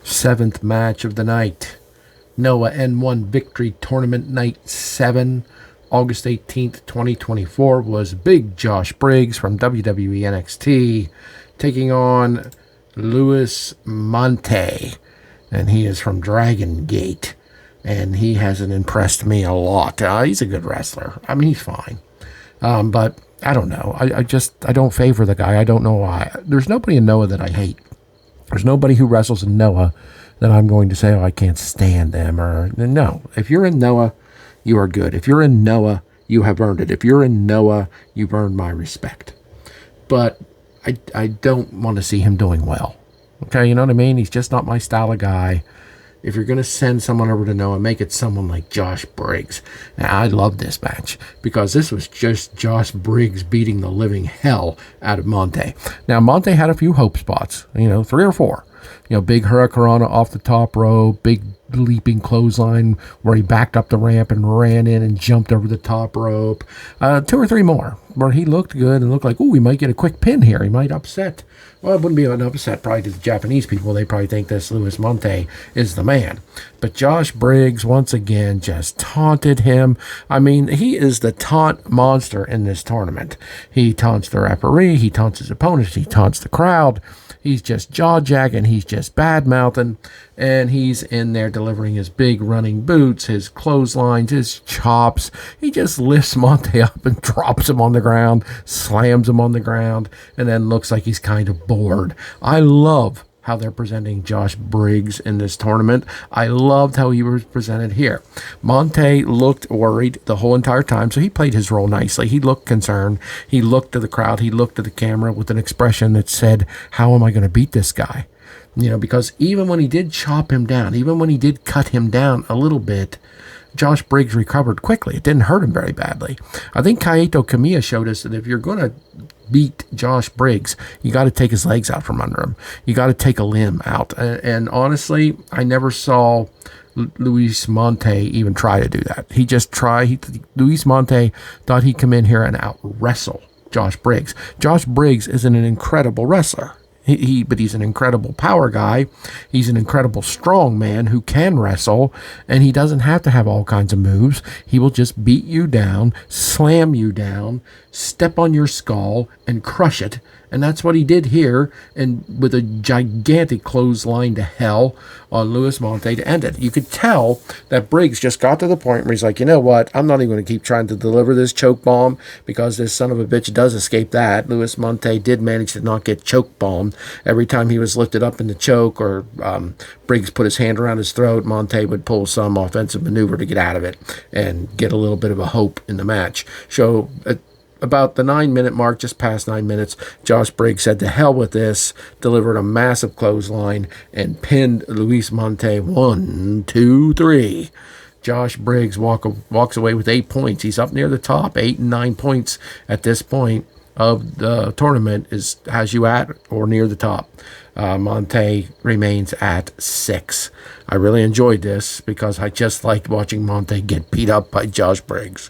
Seventh match of the night. Noah N1 Victory Tournament Night 7, August 18th, 2024, was Big Josh Briggs from WWE NXT taking on Luis Monte. And he is from Dragon Gate. And he hasn't impressed me a lot. He's a good wrestler. I mean, he's fine. But I don't know. I don't favor the guy. I don't know why. There's nobody in Noah that I hate. There's nobody who wrestles in Noah that I'm going to say, oh, I can't stand them. Or no. If you're in Noah, you are good. If you're in Noah, you have earned it. If you're in Noah, you've earned my respect. But I don't want to see him doing well. Okay, you know what I mean? He's just not my style of guy. If you're going to send someone over to Noah, make it someone like Josh Briggs. And I love this match because this was just Josh Briggs beating the living hell out of Monte. Now, Monte had a few hope spots, 3 or 4. Big hurricanrana off the top rope, big leaping clothesline where he backed up the ramp and ran in and jumped over the top rope. 2 or 3 more where he looked good and looked like, we might get a quick pin here. He might upset. Well, it wouldn't be an upset probably to the Japanese people. They probably think this Luis Monte is the man. But Josh Briggs, once again, just taunted him. I mean, he is the taunt monster in this tournament. He taunts the referee. He taunts his opponents. He taunts the crowd. He's just jaw-jacking. He's just bad-mouthing. And he's in there delivering his big running boots, his clotheslines, his chops. He just lifts Monte up and drops him on the ground, slams him on the ground, and then looks like he's kind of bored. I love how they're presenting Josh Briggs in this tournament. I loved how he was presented here. Monte looked worried the whole entire time, so he played his role nicely. He looked concerned. He looked to the crowd. He looked to the camera with an expression that said, how am I going to beat this guy? Because even when he did chop him down, even when he did cut him down a little bit, Josh Briggs recovered quickly. It didn't hurt him very badly. I think Kaito Kiyomiya showed us that if you're going to beat Josh Briggs, you got to take his legs out from under him. You got to take a limb out. And honestly, I never saw Luis Monte even try to do that. He just tried. Luis Monte thought he'd come in here and out wrestle Josh Briggs. Josh Briggs is an incredible wrestler. But he's an incredible power guy. He's an incredible strong man who can wrestle, and he doesn't have to have all kinds of moves. He will just beat you down, slam you down, step on your skull, and crush it. And that's what he did here, and with a gigantic clothesline to hell on Luis Monte to end it. You could tell that Briggs just got to the point where he's like, you know what, I'm not even going to keep trying to deliver this choke bomb because this son of a bitch does escape that. Luis Monte did manage to not get choke bombed. Every time he was lifted up in the choke or Briggs put his hand around his throat, Monte would pull some offensive maneuver to get out of it and get a little bit of a hope in the match. So about the 9-minute mark, just past 9 minutes, Josh Briggs said to hell with this, delivered a massive clothesline, and pinned Luis Monte 1, 2, 3. Josh Briggs walks away with 8 points. He's up near the top. 8 and 9 points at this point of the tournament has you at or near the top. Monte remains at 6. I really enjoyed this because I just liked watching Monte get beat up by Josh Briggs.